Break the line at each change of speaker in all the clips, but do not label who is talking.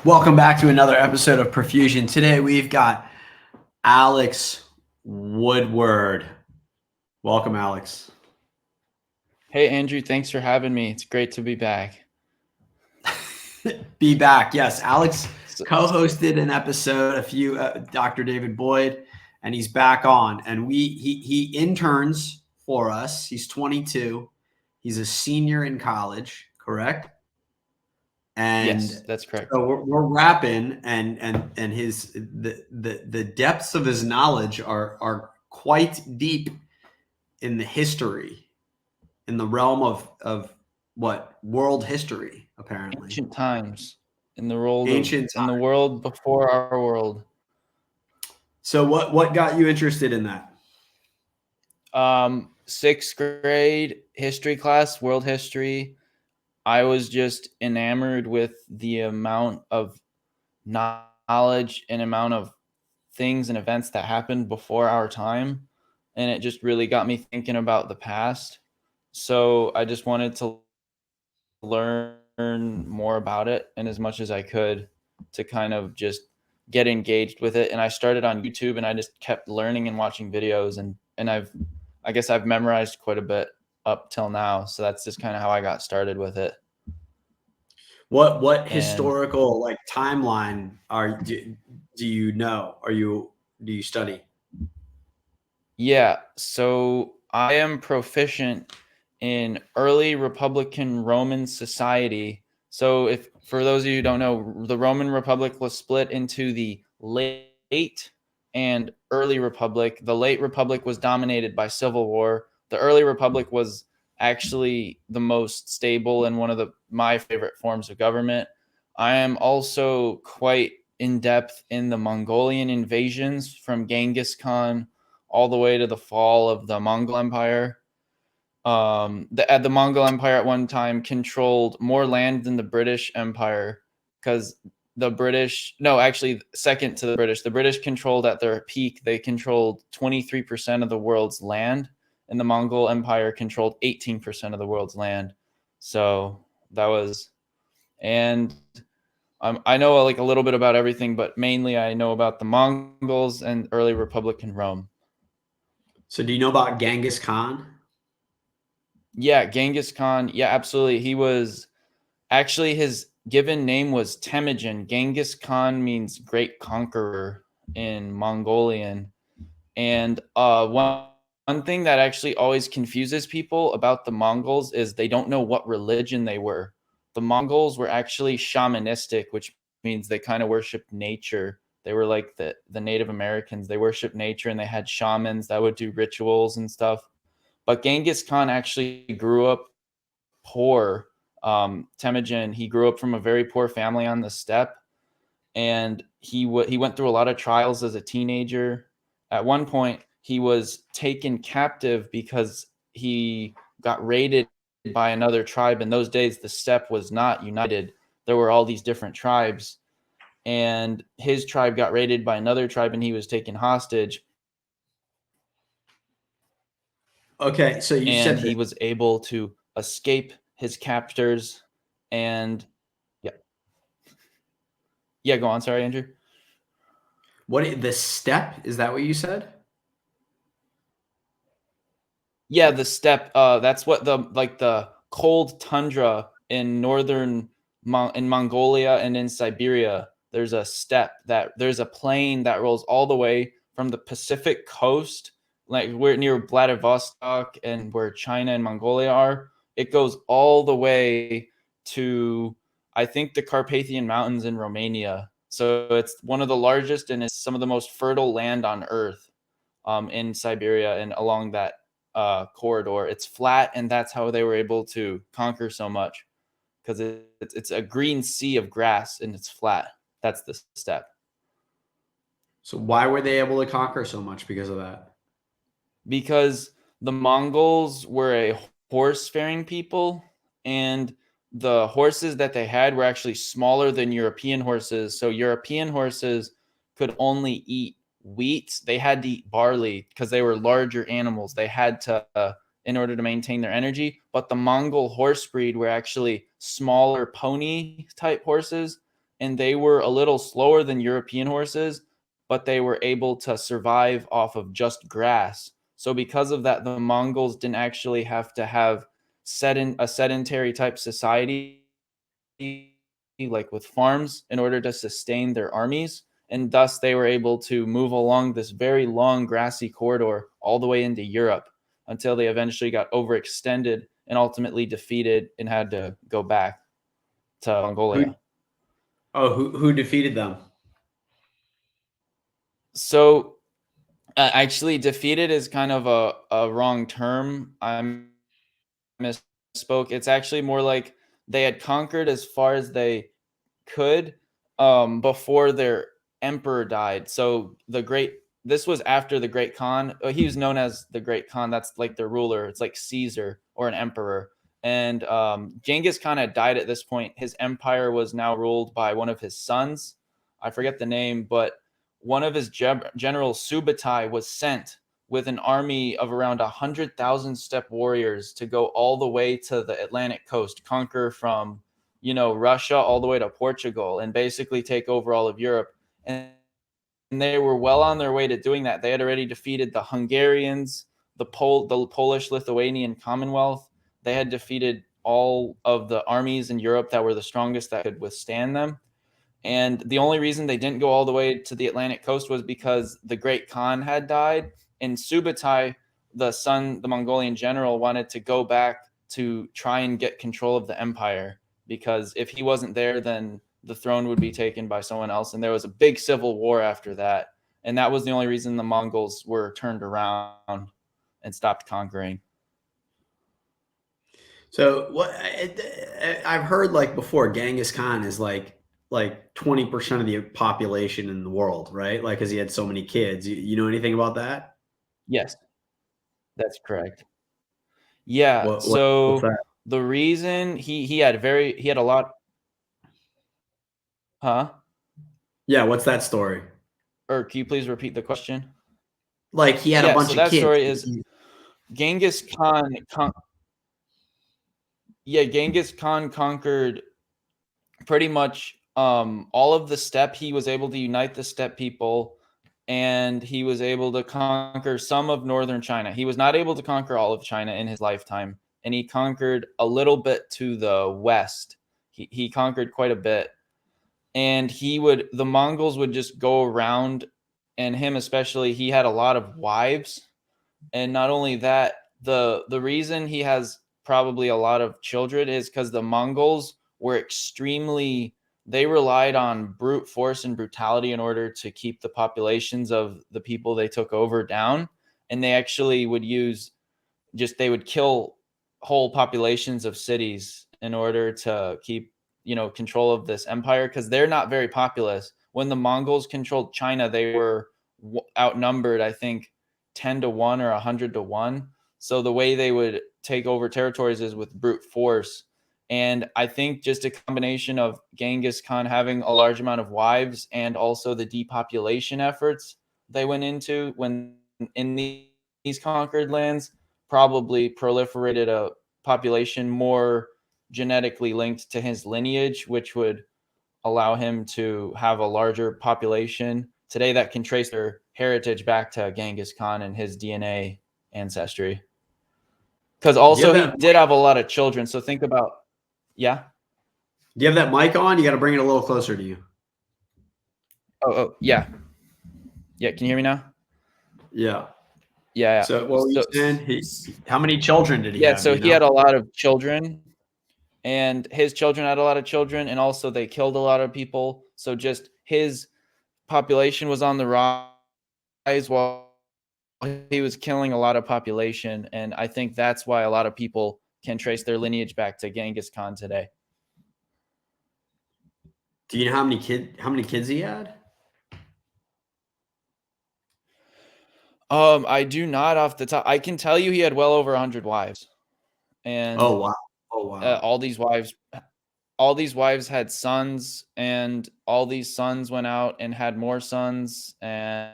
Welcome back to another episode of Profusion. Today we've got Alex Woodward. Welcome, Alex.
Hey, Andrew, thanks for having me. It's great to be back.
Be back. Yes, Alex
So,
co-hosted an episode, Dr. David Boyd, and he's back on. And he interns for us. He's 22. He's a senior in college, correct?
yes,
And
that's correct.
so we're rapping, and the depths of his knowledge are quite deep in the history, in the realm of what world history, apparently
Ancient times in the world of
ancient
in the
time.
world before our world.
So what got you interested in that?
Sixth grade history class, world history. I was just enamored with the amount of knowledge and amount of things and events that happened before our time, and it just really got me thinking about the past. So I just wanted to learn more about it and as much as I could to kind of just get engaged with it. And I started on YouTube and I just kept learning and watching videos and I guess I've memorized quite a bit up till now. So that's just kind of how I got started with it.
What
And
historical like timeline do you know? Do you study?
yeah, so I am proficient in early Republican Roman society. So, if for those of you who don't know, the Roman Republic was split into the late and early Republic. The late Republic was dominated by civil war. The early Republic was actually the most stable and one of my favorite forms of government. I am also quite in depth in the Mongolian invasions from Genghis Khan all the way to the fall of the Mongol Empire. The Mongol Empire at one time controlled more land than the British Empire because the British, no, actually, second to the British controlled at their peak, they controlled 23% of the world's land, and the Mongol Empire controlled 18% of the world's land. So that was, and I know like a little bit about everything, but mainly I know about the Mongols and early Republican Rome.
So do you know about Genghis Khan?
Yeah, Genghis Khan. Yeah, absolutely. He was actually his given name was Temujin. Genghis Khan means great conqueror in Mongolian. And one thing that actually always confuses people about the Mongols is they don't know what religion they were. The Mongols were actually shamanistic, which means they kind of worshiped nature. They were like the Native Americans. They worshiped nature and they had shamans that would do rituals and stuff. But Genghis Khan actually grew up poor. Temujin, he grew up from a very poor family on the steppe, and he went through a lot of trials as a teenager. At one point, he was taken captive because he got raided by another tribe. In those days, the steppe was not united. There were all these different tribes, and his tribe got raided by another tribe, and he was taken hostage.
Okay, so you
And
said
he
that.
was able to escape his captors. And yeah, yeah, go on. Sorry, Andrew.
The step, is that what you said?
Yeah, the steppe. That's what the cold tundra in in Mongolia and in Siberia. There's a steppe there's a plain that rolls all the way from the Pacific coast, like we're near Vladivostok and where China and Mongolia are. It goes all the way to I think the Carpathian Mountains in Romania. So it's one of the largest and it's some of the most fertile land on Earth, in Siberia and along that corridor. It's flat, and that's how they were able to conquer so much because it's a green sea of grass and it's flat. That's the step.
So why were they able to conquer so much because of that?
Because the Mongols were a horse-faring people, and the horses that they had were actually smaller than European horses. So European horses could only eat wheat. They had to eat barley because they were larger animals. They had to, in order to maintain their energy. But the Mongol horse breed were actually smaller pony type horses, and they were a little slower than European horses, but they were able to survive off of just grass. So because of that, the Mongols didn't actually have to have a sedentary type society like with farms in order to sustain their armies, and thus they were able to move along this very long grassy corridor all the way into Europe until they eventually got overextended and ultimately defeated and had to go back to
Who
Mongolia.
who defeated them?
So actually, defeated is kind of a wrong term. I misspoke. It's actually more like they had conquered as far as they could before their emperor died. So this was after the Great Khan. He was known as the Great Khan. That's like the ruler. It's like Caesar or an emperor. And Genghis Khan had died at this point. His empire was now ruled by one of his sons. I forget the name, but one of his generals, Subutai, was sent with an army of around 100,000 steppe warriors to go all the way to the Atlantic coast, conquer from Russia all the way to Portugal and basically take over all of Europe. And they were well on their way to doing that. They had already defeated the Hungarians, the Polish-Lithuanian Commonwealth. They had defeated all of the armies in Europe that were the strongest that could withstand them. And the only reason they didn't go all the way to the Atlantic coast was because the Great Khan had died, and Subutai, the Mongolian general, wanted to go back to try and get control of the empire, because if he wasn't there, then the throne would be taken by someone else. And there was a big civil war after that. And that was the only reason the Mongols were turned around and stopped conquering.
So what I've heard like before, Genghis Khan is like 20% of the population in the world, right? Like, because he had so many kids. You know anything about that?
Yes, that's correct. Yeah.
What's
So
that?
the reason he had a lot, huh?
Yeah, what's that story?
Or can you please repeat the question?
Like he had a
Yeah, so
bunch of
that
kids.
story is Genghis Khan. Genghis Khan conquered pretty much all of the steppe. He was able to unite the steppe people, and he was able to conquer some of northern China. He was not able to conquer all of China in his lifetime, and he conquered a little bit to the west. He conquered quite a bit, and the Mongols would just go around, and him especially, he had a lot of wives. And not only that, the reason he has probably a lot of children is because the Mongols were they relied on brute force and brutality in order to keep the populations of the people they took over down. And they actually would they would kill whole populations of cities in order to keep control of this empire, because they're not very populous. When the Mongols controlled China, they were outnumbered, I think 10-1 or 100-1. So the way they would take over territories is with brute force. And I think just a combination of Genghis Khan having a large amount of wives and also the depopulation efforts they went into when in these conquered lands probably proliferated a population more genetically linked to his lineage, which would allow him to have a larger population today that can trace their heritage back to Genghis Khan and his DNA ancestry. Because
Do you have
also he
that?
did have a lot of children. So think about, yeah.
Do you have that mic on? You got to bring it a little closer to you.
Oh, yeah. Yeah. Can you hear me now?
Yeah.
Yeah.
So what were you
So,
saying? How many children did he
yeah.
have? Do
So
you
he
know?
had a lot of children, and his children had a lot of children, and also they killed a lot of people. So just his population was on the rise while he was killing a lot of population. And I think that's why a lot of people can trace their lineage back to Genghis Khan today.
Do you know how many kids he had?
I do not off the top. I can tell you he had well over 100 wives, and
Oh wow. Oh wow.
all these wives had sons, and all these sons went out and had more sons, and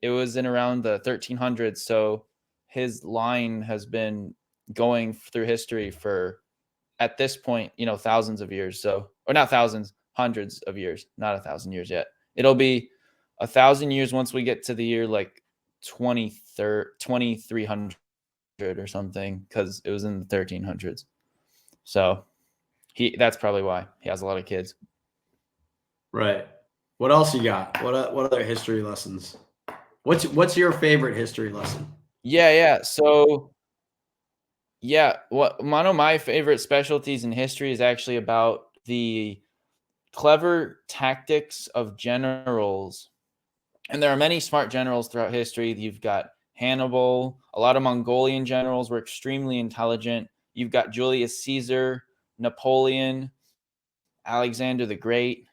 it was in around the 1300s. So his line has been going through history for, at this point, thousands of years. So, or not thousands, hundreds of years, not 1,000 years yet. It'll be 1,000 years once we get to the year like 2300 or something, because it was in the 1300s. So that's probably why he has a lot of kids.
Right. What else you got? What other history lessons? What's your favorite history lesson?
Yeah. So one of my favorite specialties in history is actually about the clever tactics of generals. And there are many smart generals throughout history. You've got Hannibal. A lot of Mongolian generals were extremely intelligent. You've got Julius Caesar, Napoleon, Alexander the Great.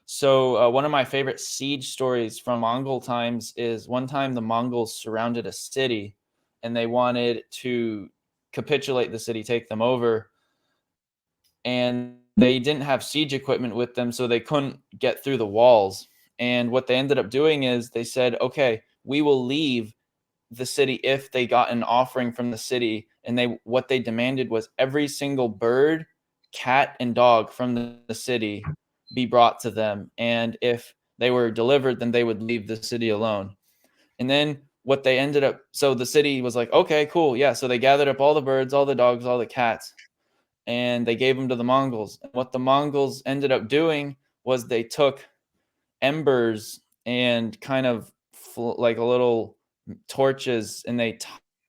So one of my favorite siege stories from Mongol times is one time the Mongols surrounded a city and they wanted to capitulate the city, take them over. And they didn't have siege equipment with them, so they couldn't get through the walls. And what they ended up doing is they said, okay, we will leave the city if they got an offering from the city. And what they demanded was every single bird, cat, and dog from the city be brought to them. And if they were delivered, then they would leave the city alone. And then what they ended up, so the city was like, okay, cool. Yeah. So they gathered up all the birds, all the dogs, all the cats, and they gave them to the Mongols. And what the Mongols ended up doing was they took embers and kind of like a little torches, and they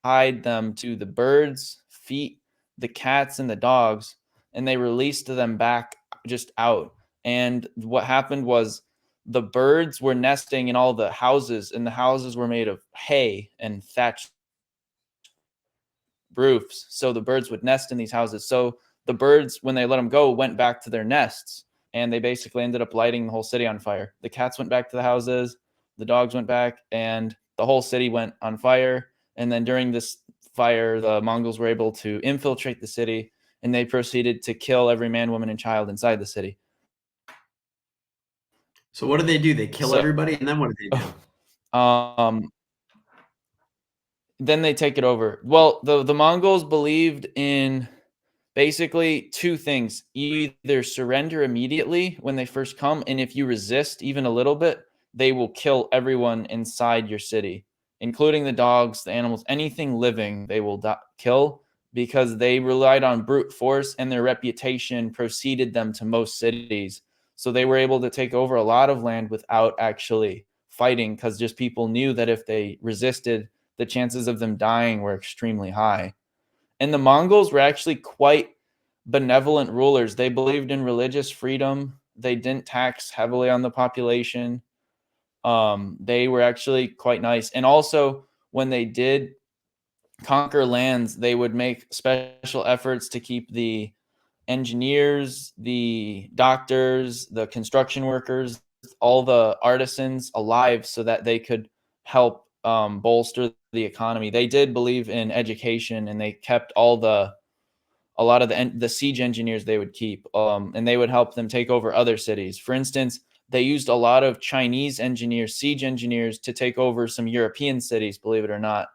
tied them to the birds' feet, the cats, and the dogs, and they released them back just out. And what happened was the birds were nesting in all the houses, and the houses were made of hay and thatched roofs. So the birds would nest in these houses. So the birds, when they let them go, went back to their nests, and they basically ended up lighting the whole city on fire. The cats went back to the houses, the dogs went back, and the whole city went on fire. And then during this fire, the Mongols were able to infiltrate the city, and they proceeded to kill every man, woman, and child inside the city.
So what did they do? They kill everybody, and then what did they do?
Then they take it over. Well, the Mongols believed in basically two things. You either surrender immediately when they first come, and if you resist even a little bit, they will kill everyone inside your city, including the dogs, the animals, anything living they will kill, because they relied on brute force, and their reputation preceded them to most cities. So they were able to take over a lot of land without actually fighting, because just people knew that if they resisted, the chances of them dying were extremely high. And the Mongols were actually quite benevolent rulers. They believed in religious freedom. They didn't tax heavily on the population. They were actually quite nice. And also, when they did conquer lands, they would make special efforts to keep the engineers, the doctors, the construction workers, all the artisans alive, so that they could help bolster the economy. They did believe in education, and they kept a lot of the siege engineers they would keep, and they would help them take over other cities. For instance, they used a lot of Chinese engineers, siege engineers, to take over some European cities, believe it or not.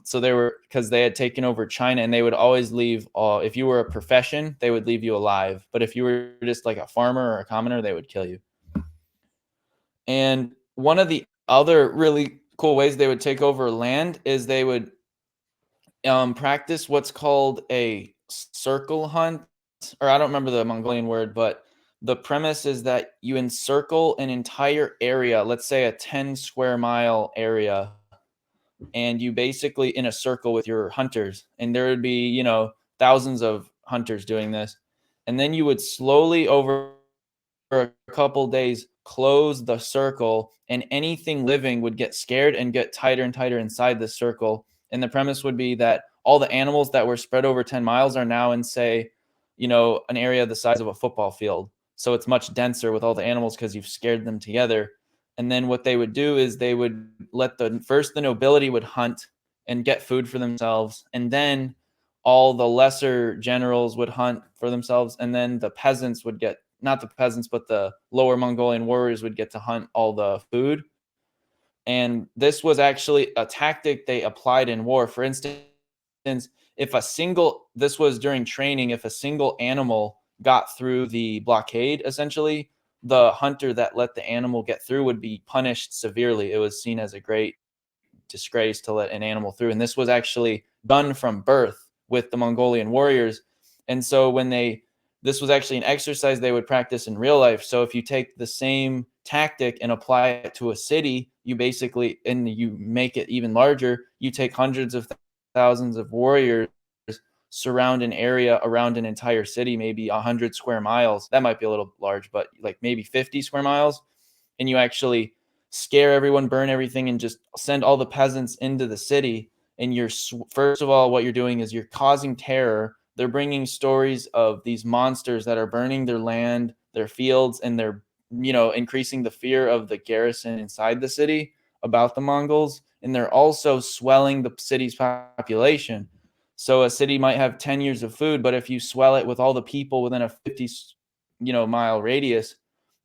So because they had taken over China, and they would always leave, if you were a profession, they would leave you alive. But if you were just like a farmer or a commoner, they would kill you. And one of the other really cool ways they would take over land is they would practice what's called a circle hunt, or I don't remember the Mongolian word, but the premise is that you encircle an entire area, let's say a 10 square mile area, and you basically in a circle with your hunters, and there would be, thousands of hunters doing this. And then you would slowly, over a couple days, close the circle, and anything living would get scared and get tighter and tighter inside the circle. And the premise would be that all the animals that were spread over 10 miles are now in, say, an area the size of a football field. So it's much denser with all the animals because you've scared them together. And then what they would do is they would let the nobility would hunt and get food for themselves. And then all the lesser generals would hunt for themselves. And then the peasants would get, not the peasants, but the lower Mongolian warriors would get to hunt all the food. And this was actually a tactic they applied in war. For instance, this was during training, if a single animal got through the blockade, essentially, the hunter that let the animal get through would be punished severely. It was seen as a great disgrace to let an animal through. And this was actually done from birth with the Mongolian warriors. And so this was actually an exercise they would practice in real life. So if you take the same tactic and apply it to a city, you basically, and you make it even larger, you take hundreds of thousands of warriors, surround an area around an entire city, maybe 100 square miles. That might be a little large, but like maybe 50 square miles. And you actually scare everyone, burn everything, and just send all the peasants into the city. And first of all, what you're doing is you're causing terror. They're bringing stories of these monsters that are burning their land, their fields, and they're, increasing the fear of the garrison inside the city about the Mongols. And they're also swelling the city's population. So a city might have 10 years of food, but if you swell it with all the people within a 50, mile radius,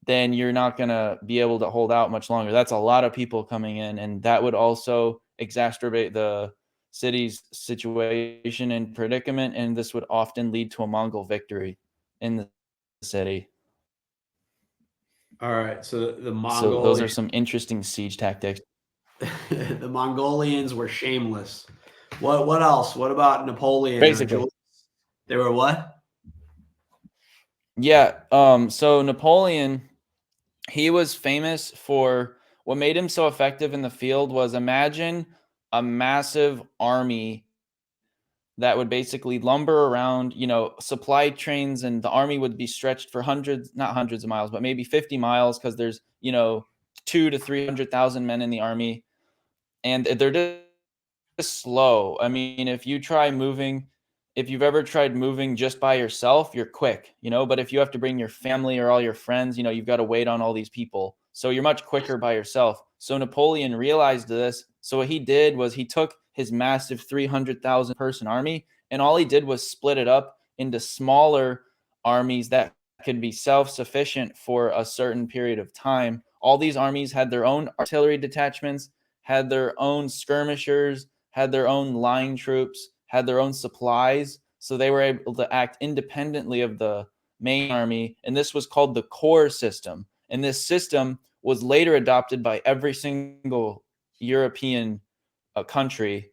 then you're not going to be able to hold out much longer. That's a lot of people coming in, and that would also exacerbate the city's situation and predicament, and this would often lead to a Mongol victory in the city.
All right, so the
So those are
Mongolians,
some interesting siege tactics.
the Mongolians were shameless. What else? What about Napoleon or
Basically.
Julius? They were what?
Yeah. So Napoleon, he was famous for what made him so effective in the field was, imagine a massive army that would basically lumber around, supply trains, and the army would be stretched for not hundreds of miles, but maybe 50 miles, because there's, 2 to 300,000 men in the army, and they're just slow. I mean, if you've ever tried moving just by yourself, you're quick, but if you have to bring your family or all your friends, you've got to wait on all these people. So you're much quicker by yourself. So Napoleon realized this. So what he did was he took his massive 300,000 person army, and all he did was split it up into smaller armies that could be self-sufficient for a certain period of time. All these armies had their own artillery detachments, had their own skirmishers, had their own line troops, had their own supplies. So they were able to act independently of the main army. And this was called the corps system. And this system was later adopted by every single European country.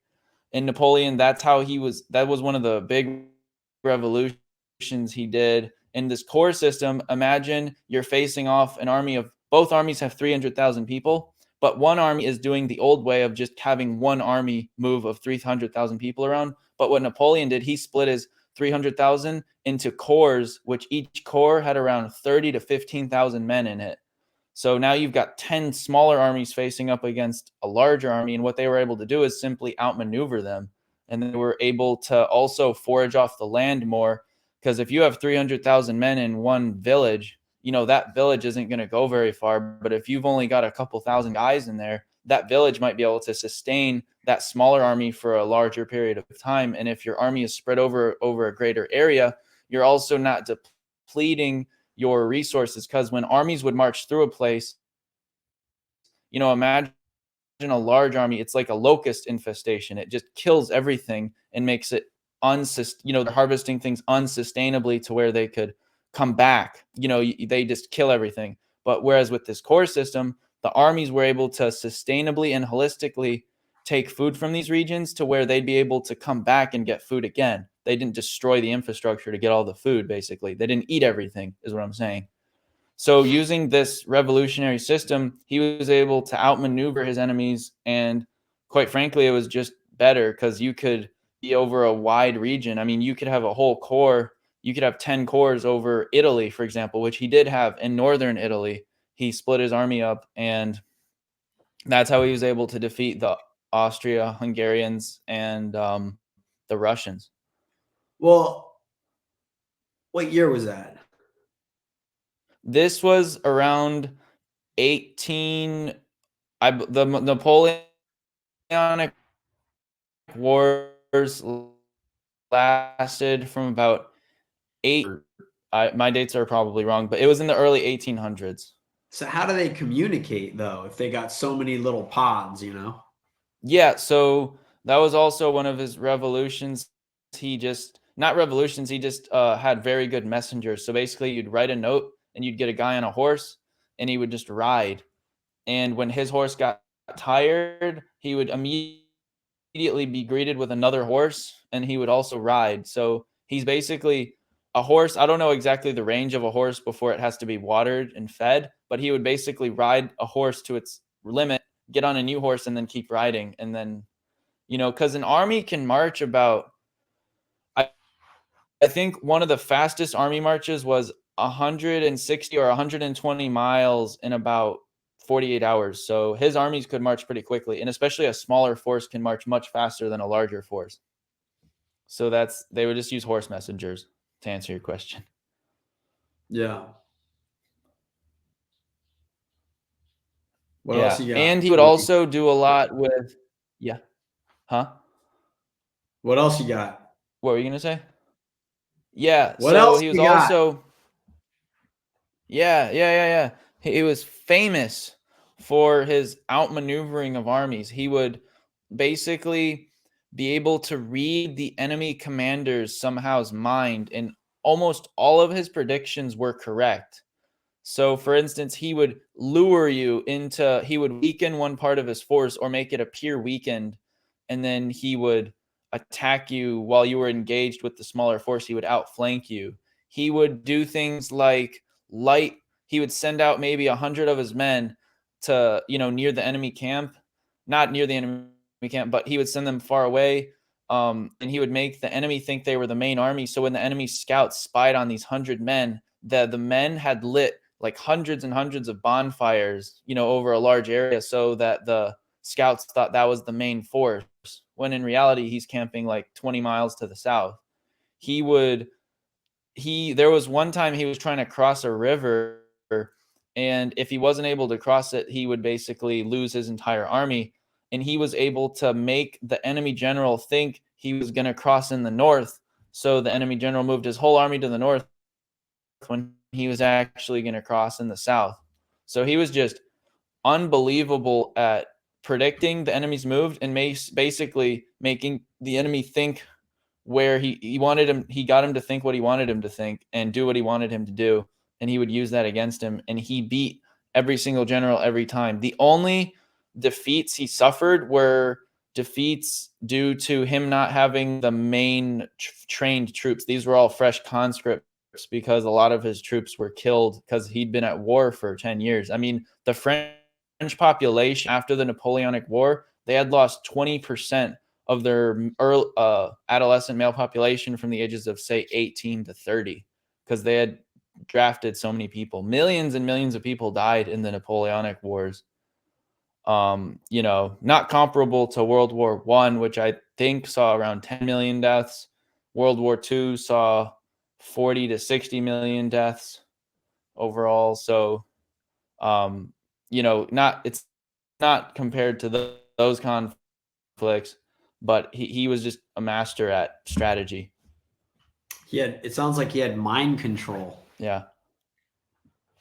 And Napoleon, that was one of the big revolutions he did. In this corps system, imagine you're facing off an army of, both armies have 300,000 people, but one army is doing the old way of just having one army move of 300,000 people around. But what Napoleon did, he split his 300,000 into corps, which each corps had around 30 to 15,000 men in it. So now you've got 10 smaller armies facing up against a larger army. And what they were able to do is simply outmaneuver them. And they were able to also forage off the land more. Because if you have 300,000 men in one village, that village isn't going to go very far. But if you've only got a couple thousand guys in there, that village might be able to sustain that smaller army for a larger period of time. And if your army is spread over a greater area, you're also not depleting your resources, because when armies would march through a place, imagine a large army, it's like a locust infestation. It just kills everything and makes it they're harvesting things unsustainably to where they could come back. They just kill everything. But whereas with this corps system, the armies were able to sustainably and holistically take food from these regions to where they'd be able to come back and get food again. They didn't destroy the infrastructure to get all the food, basically. They didn't eat everything, is what I'm saying. So using this revolutionary system, he was able to outmaneuver his enemies. And quite frankly, it was just better because you could be over a wide region. I mean, you could have a whole corps. You could have 10 corps over Italy, for example, which he did have in northern Italy. He split his army up, and that's how he was able to defeat the Austria-Hungarians and the Russians.
Well, what year was that?
This was around the Napoleonic Wars lasted from about my dates are probably wrong, but it was in the early 1800s.
So how do they communicate though if they got so many little pods,
Yeah, so that was also one of his revolutions. He just not revolutions. He just had very good messengers. So basically, you'd write a note and you'd get a guy on a horse and he would just ride. And when his horse got tired, he would immediately be greeted with another horse and he would also ride. So he's basically a horse. I don't know exactly the range of a horse before it has to be watered and fed, but he would basically ride a horse to its limit, get on a new horse, and then keep riding. And then, because an army can march about, I think one of the fastest army marches was 160 or 120 miles in about 48 hours. So his armies could march pretty quickly, and especially a smaller force can march much faster than a larger force. So they would just use horse messengers to answer your question.
Yeah. What else you got?
And he would also do a lot with, huh?
What else you got?
What were you gonna say? Yeah.
What
so
else
he was
you got?
also, yeah. He was famous for his outmaneuvering of armies. He would basically be able to read the enemy commander's somehow's mind, and almost all of his predictions were correct. So, for instance, he would lure you into, he would weaken one part of his force or make it appear weakened, and then he would attack you while you were engaged with the smaller force. He would outflank you. He would do things like he would send out maybe 100 of his men to, near the enemy camp, not near the enemy camp, but he would send them far away. And he would make the enemy think they were the main army. So when the enemy scouts spied on these 100 men, the men had lit like hundreds and hundreds of bonfires, over a large area, so that the scouts thought that was the main force, when in reality he's camping like 20 miles to the south. There was one time he was trying to cross a river, and if he wasn't able to cross it, he would basically lose his entire army. And he was able to make the enemy general think he was going to cross in the north. So the enemy general moved his whole army to the north when he was actually going to cross in the south. So he was just unbelievable at predicting the enemy's move and basically making the enemy think where he wanted him. He got him to think what he wanted him to think and do what he wanted him to do. And he would use that against him. And he beat every single general every time. The only defeats he suffered were defeats due to him not having the main trained troops. These were all fresh conscripts, because a lot of his troops were killed because he'd been at war for 10 years. I mean, the French population after the Napoleonic War, they had lost 20% of their adolescent male population from the ages of, say, 18 to 30, because they had drafted so many people. Millions and millions of people died in the Napoleonic Wars. Not comparable to World War I, which I think saw around 10 million deaths. World War II saw 40 to 60 million deaths overall. So, it's not compared to those conflicts, but he was just a master at strategy.
It sounds like he had mind control.
Yeah.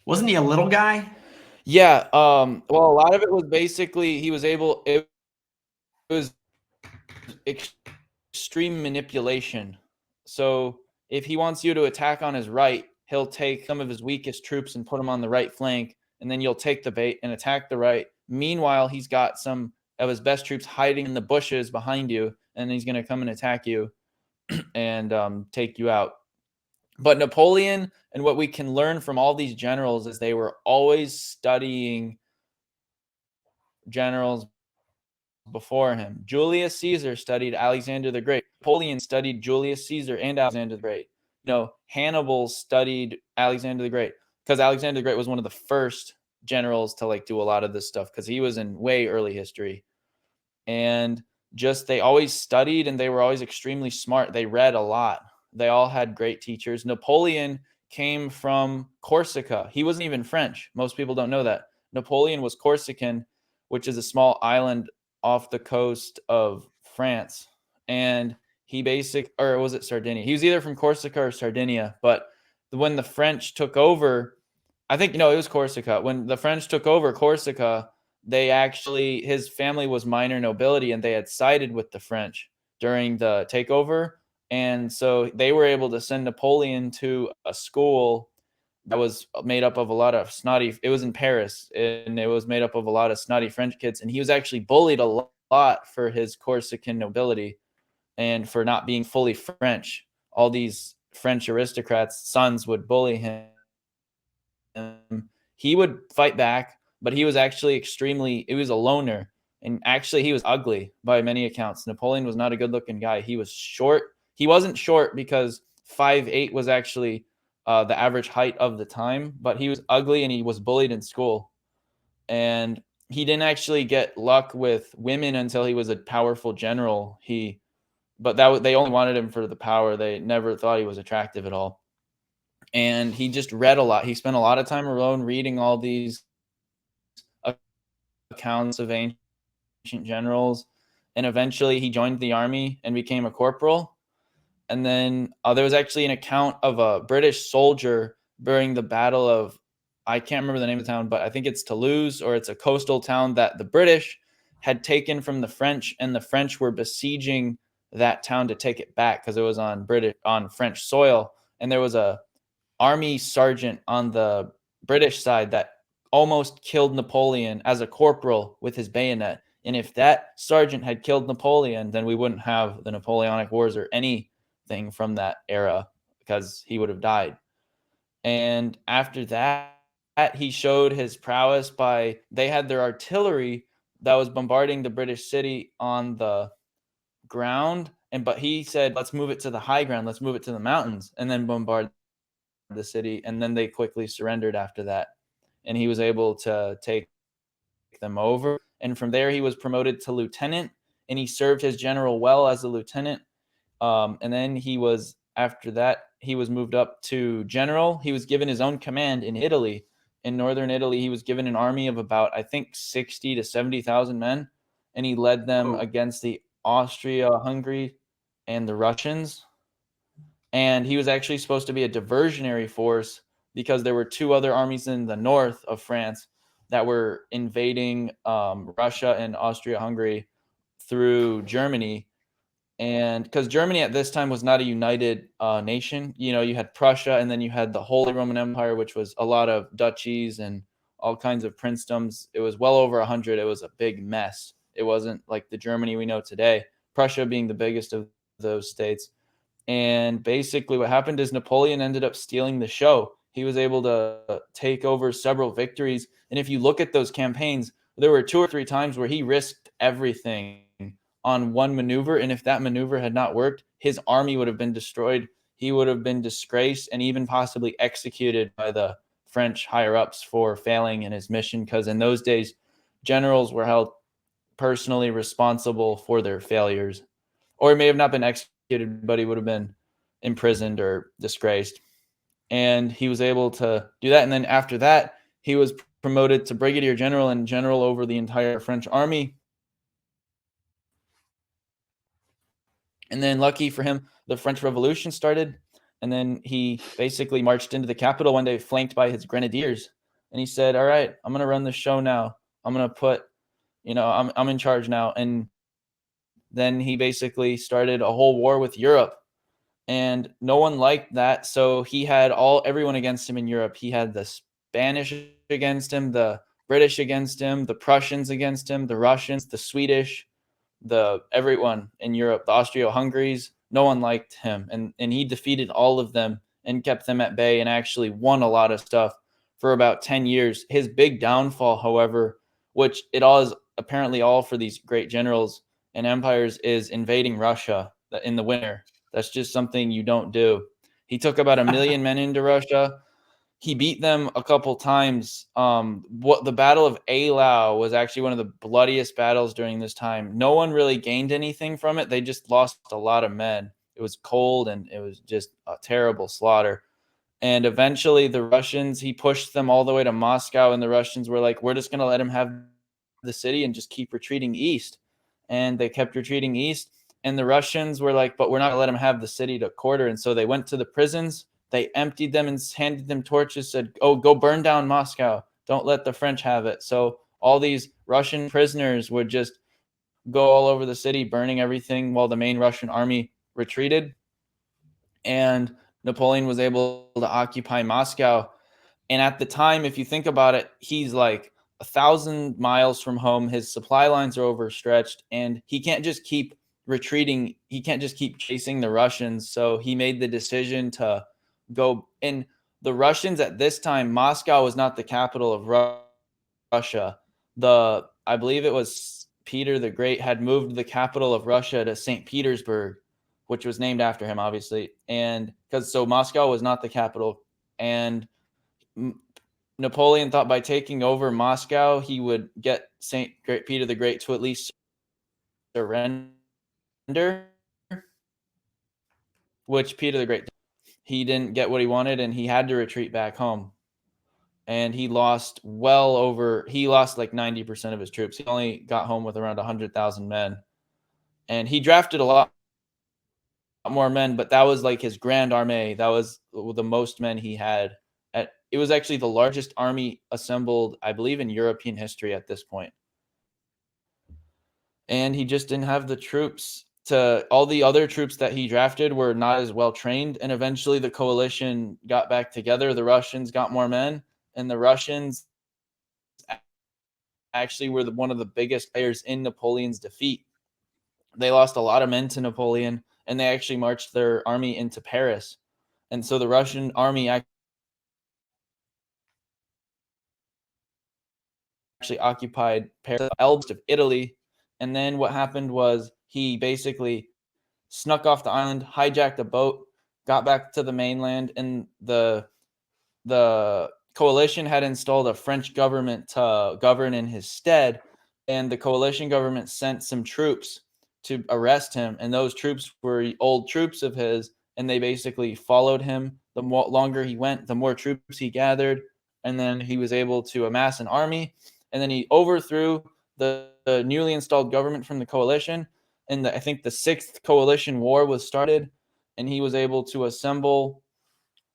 Wasn't he a little guy?
Yeah. Well, a lot of it was basically it was extreme manipulation. So if he wants you to attack on his right, he'll take some of his weakest troops and put them on the right flank, and then you'll take the bait and attack the right. Meanwhile, he's got some of his best troops hiding in the bushes behind you, and he's going to come and attack you and take you out. But Napoleon, and what we can learn from all these generals, is they were always studying generals before him. Julius Caesar studied Alexander the Great. Napoleon studied Julius Caesar and Alexander the Great. Hannibal studied Alexander the Great, because Alexander the Great was one of the first generals to do a lot of this stuff, because he was in way early history. And they always studied, and they were always extremely smart. They read a lot. They all had great teachers. Napoleon came from Corsica. He wasn't even French. Most people don't know that. Napoleon was Corsican, which is a small island off the coast of France. And or was it Sardinia? He was either from Corsica or Sardinia. But when the French took over, I think, it was Corsica. When the French took over Corsica, his family was minor nobility, and they had sided with the French during the takeover. And so they were able to send Napoleon to a school that was made up of a lot of snotty, it was in Paris, and it was made up of a lot of snotty French kids. And he was actually bullied a lot for his Corsican nobility and for not being fully French. All these French aristocrats' sons would bully him. He would fight back, but he was actually he was a loner. And actually, he was ugly by many accounts. Napoleon was not a good looking guy. He was short. He wasn't short because 5'8" was actually the average height of the time, but he was ugly and he was bullied in school. And he didn't actually get luck with women until he was a powerful general. But they only wanted him for the power. They never thought he was attractive at all. And he just read a lot. He spent a lot of time alone reading all these accounts of ancient generals. And eventually he joined the army and became a corporal. And then there was actually an account of a British soldier during the Battle of, I can't remember the name of the town, but I think it's Toulouse, or it's a coastal town that the British had taken from the French, and the French were besieging that town to take it back because it was on French soil. And there was a army sergeant on the British side that almost killed Napoleon as a corporal with his bayonet. And if that sergeant had killed Napoleon, then we wouldn't have the Napoleonic Wars or anything from that era, because he would have died. And after that, he showed his prowess by, they had their artillery that was bombarding the British city on the ground. But he said, let's move it to the high ground. Let's move it to the mountains and then bombard the city. And then they quickly surrendered after that. And he was able to take them over. And from there, he was promoted to lieutenant, and he served his general well as a lieutenant. And then after that, he was moved up to general. He was given his own command in Italy. In northern Italy, he was given an army of about, I think, 60 to 70,000 men. And he led them against the Austria-Hungary and the Russians. And he was actually supposed to be a diversionary force because there were two other armies in the north of France that were invading Russia and Austria-Hungary through Germany. And because Germany at this time was not a united nation, you had Prussia, and then you had the Holy Roman Empire, which was a lot of duchies and all kinds of princedoms. It was well over 100. It was a big mess. It wasn't like the Germany we know today, Prussia being the biggest of those states. And basically what happened is Napoleon ended up stealing the show. He was able to take over several victories. And if you look at those campaigns, there were 2 or 3 times where he risked everything on one maneuver. And if that maneuver had not worked, his army would have been destroyed. He would have been disgraced and even possibly executed by the French higher ups for failing in his mission. Because in those days, generals were held personally responsible for their failures. Or he may have not been executed, but he would have been imprisoned or disgraced. And he was able to do that. And then after that, he was promoted to brigadier general and general over the entire French army. And then lucky for him, the French Revolution started. And then he basically marched into the capital one day, flanked by his grenadiers. And he said, all right, I'm going to run the show now. I'm going to put, I'm in charge now. And then he basically started a whole war with Europe. And no one liked that. So he had everyone against him in Europe. He had the Spanish against him, the British against him, the Prussians against him, the Russians, the Swedish, everyone in Europe, the Austro-Hungaries. No one liked him. And he defeated all of them and kept them at bay and actually won a lot of stuff for about 10 years. His big downfall, however, which it all is apparently all for these great generals and empires, is invading Russia in the winter. That's just something you don't do. He took about 1 million men into Russia. He beat them a couple times. The Battle of Eylau was actually one of the bloodiest battles during this time. No one really gained anything from it. They just lost a lot of men. It was cold and it was just a terrible slaughter. And eventually the Russians, he pushed them all the way to Moscow, and the Russians were like, we're just going to let him have the city and just keep retreating east. And they kept retreating east. And the Russians were like, but we're not going to let him have the city to quarter. And so they went to the prisons. They emptied them and handed them torches, said, oh, go burn down Moscow. Don't let the French have it. So all these Russian prisoners would just go all over the city, burning everything while the main Russian army retreated. and Napoleon was able to occupy Moscow. And at the time, if you think about it, he's like 1,000 miles from home. His supply lines are overstretched, and he can't just keep retreating. He can't just keep chasing the Russians. So he made the decision to go. And the Russians at this time, Moscow was not the capital of Russia. I believe it was Peter the Great had moved the capital of Russia to St. Petersburg, which was named after him, obviously. And because so Moscow was not the capital, and Napoleon thought by taking over Moscow, he would get St. Peter the Great to at least surrender, which Peter the Great, he didn't get what he wanted, and he had to retreat back home. And he lost like 90% of his troops. He only got home with around 100,000 men. And he drafted a lot more men, but that was like his grand army. That was the most men he had. It was actually the largest army assembled, I believe, in European history at this point. And he just didn't have the troops all the other troops that he drafted were not as well trained. And eventually the coalition got back together. The Russians got more men, and the Russians actually were one of the biggest players in Napoleon's defeat. They lost a lot of men to Napoleon, and they actually marched their army into Paris. And so the Russian army actually occupied Paris, the Alps of Italy. And then what happened was he basically snuck off the island, hijacked a boat, got back to the mainland, and the coalition had installed a French government to govern in his stead. And the coalition government sent some troops to arrest him. And those troops were old troops of his, and they basically followed him. The longer he went, the more troops he gathered. And then he was able to amass an army. And then he overthrew the newly installed government from the coalition. And I think the Sixth Coalition War was started, and he was able to assemble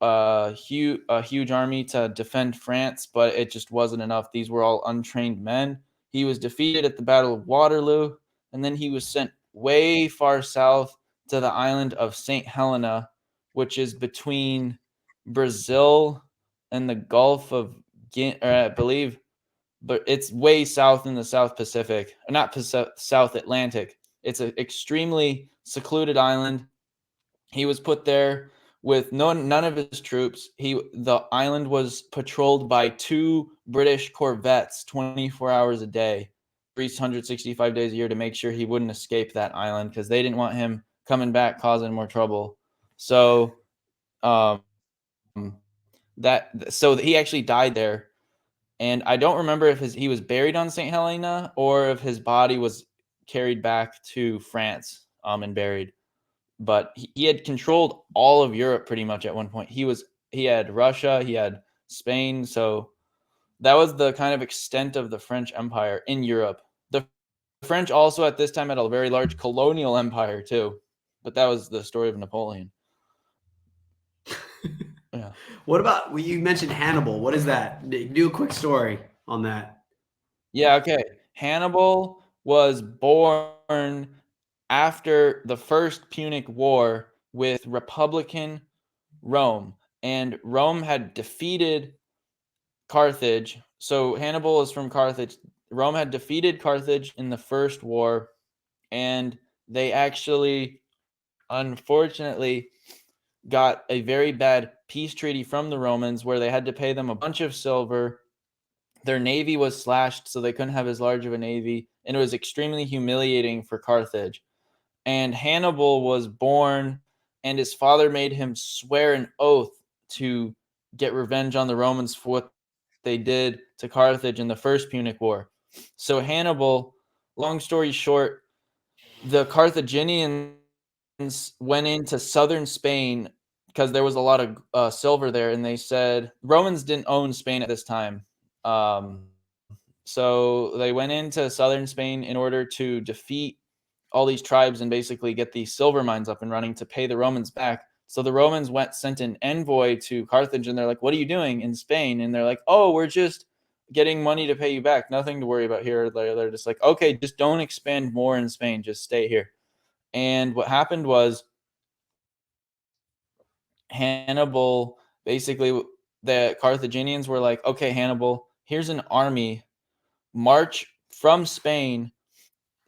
a huge army to defend France, but it just wasn't enough. These were all untrained men. He was defeated at the Battle of Waterloo, and then he was sent way far south to the island of St. Helena, which is between Brazil and the Gulf of Guinea, I believe, but it's way south in the South Pacific, or not South Atlantic. It's an extremely secluded island. He was put there with none of his troops. The island was patrolled by 2 British corvettes 24 hours a day, 365 days a year, to make sure he wouldn't escape that island, because they didn't want him coming back causing more trouble. So so he actually died there. And I don't remember if he was buried on St. Helena or if his body was carried back to France and buried. But he had controlled all of Europe pretty much at one point. He had Russia, he had Spain. So that was the kind of extent of the French Empire in Europe. The French also at this time had a very large colonial empire too. But that was the story of Napoleon. Yeah.
What about, well, you mentioned Hannibal? What is that? Do a quick story on that.
Yeah, okay. Hannibal was born after the First Punic War with Republican Rome, and Rome had defeated Carthage. So Hannibal is from Carthage. Rome had defeated Carthage in the First War, and they actually, unfortunately, got a very bad peace treaty from the Romans where they had to pay them a bunch of silver. Their navy was slashed, so they couldn't have as large of a navy, and it was extremely humiliating for Carthage. And Hannibal was born, and his father made him swear an oath to get revenge on the Romans for what they did to Carthage in the First Punic War. So Hannibal, long story short, the Carthaginians went into southern Spain because there was a lot of silver there, and they said Romans didn't own Spain at this time. So they went into southern Spain in order to defeat all these tribes and basically get these silver mines up and running to pay the Romans back. So the Romans sent an envoy to Carthage, and they're like, "What are you doing in Spain?" And they're like, "Oh, we're just getting money to pay you back. Nothing to worry about here." They're just like, "Okay, just don't expand more in Spain. Just stay here." And what happened was Hannibal, basically, the Carthaginians were like, okay, Hannibal, here's an army, march from Spain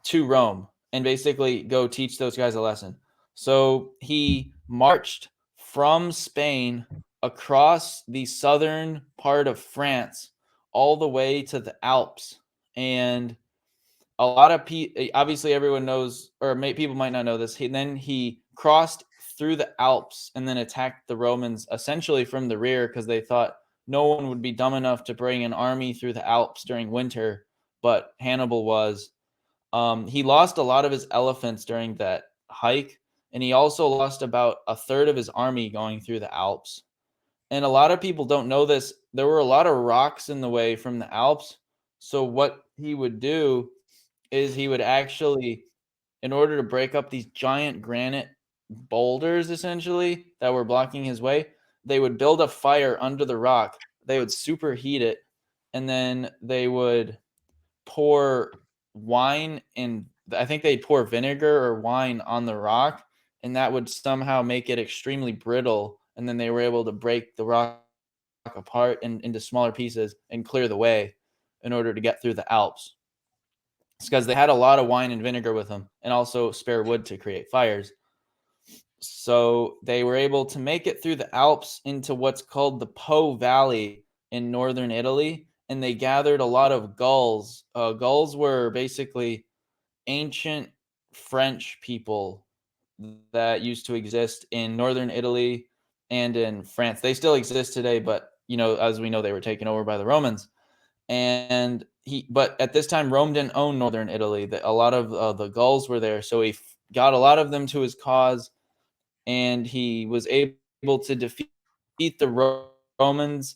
to Rome and basically go teach those guys a lesson. So he marched from Spain across the southern part of France all the way to the Alps. And a lot of people, obviously everyone knows, or people might not know this. Then he crossed through the Alps and then attacked the Romans essentially from the rear because they thought no one would be dumb enough to bring an army through the Alps during winter, but Hannibal was. He lost a lot of his elephants during that hike, and he also lost about a third of his army going through the Alps. And a lot of people don't know this. There were a lot of rocks in the way from the Alps. So what he would do is he would actually, in order to break up these giant granite boulders essentially that were blocking his way, they would build a fire under the rock. They would superheat it, and then they would pour wine, and I think they'd pour vinegar or wine on the rock, and that would somehow make it extremely brittle. And then they were able to break the rock apart into smaller pieces and clear the way in order to get through the Alps. It's because they had a lot of wine and vinegar with them and also spare wood to create fires. So they were able to make it through the Alps into what's called the Po Valley in northern Italy. And they gathered a lot of Gauls. Gauls were basically ancient French people that used to exist in northern Italy and in France. They still exist today, but as we know, they were taken over by the Romans. And but at this time, Rome didn't own northern Italy. A lot of the Gauls were there, so he got a lot of them to his cause, and he was able to defeat the Romans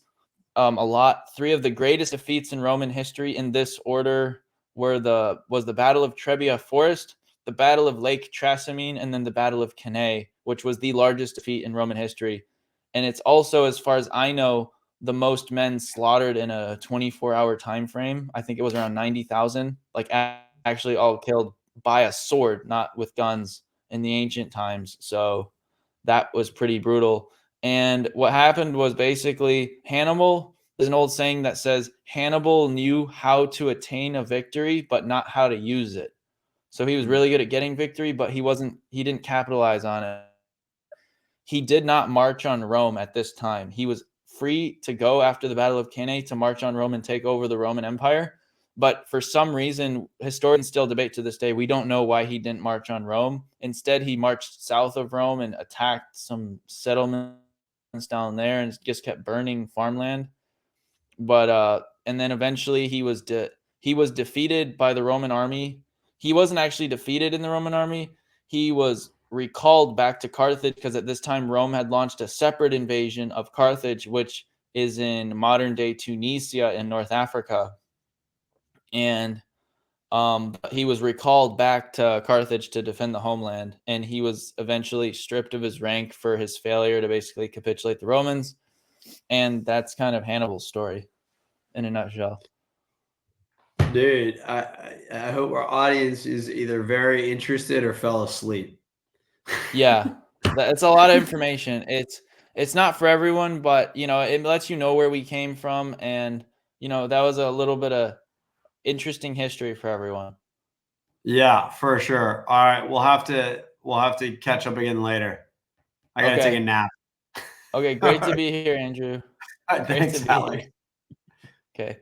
a lot. Three of the greatest defeats in Roman history in this order was the Battle of Trebia Forest, the Battle of Lake Trasimene, and then the Battle of Cannae, which was the largest defeat in Roman history. And it's also, as far as I know, the most men slaughtered in a 24-hour time frame. I think it was around 90,000, like actually all killed by a sword, not with guns in the ancient times. So that was pretty brutal. And what happened was basically Hannibal, there's an old saying that says Hannibal knew how to attain a victory, but not how to use it. So he was really good at getting victory, but he didn't capitalize on it. He did not march on Rome at this time. He was free to go after the Battle of Cannae to march on Rome and take over the Roman Empire. But for some reason, historians still debate to this day, we don't know why he didn't march on Rome. Instead, he marched south of Rome and attacked some settlements down there and just kept burning farmland. But and then eventually he was defeated by the Roman army. He wasn't actually defeated in the Roman army. He was recalled back to Carthage because at this time Rome had launched a separate invasion of Carthage, which is in modern day Tunisia in North Africa. And he was recalled back to Carthage to defend the homeland, and he was eventually stripped of his rank for his failure to basically capitulate the Romans. And that's kind of Hannibal's story in a nutshell.
Dude, I hope our audience is either very interested or fell asleep.
Yeah, it's a lot of information. It's not for everyone, but it lets you know where we came from, and that was a little bit of interesting history for everyone.
Yeah, for sure. All right, we'll have to catch up again later. I gotta take a nap.
Okay, great to be here, Andrew.
All right,
Great
thanks,
to be
Alec.
here. Okay.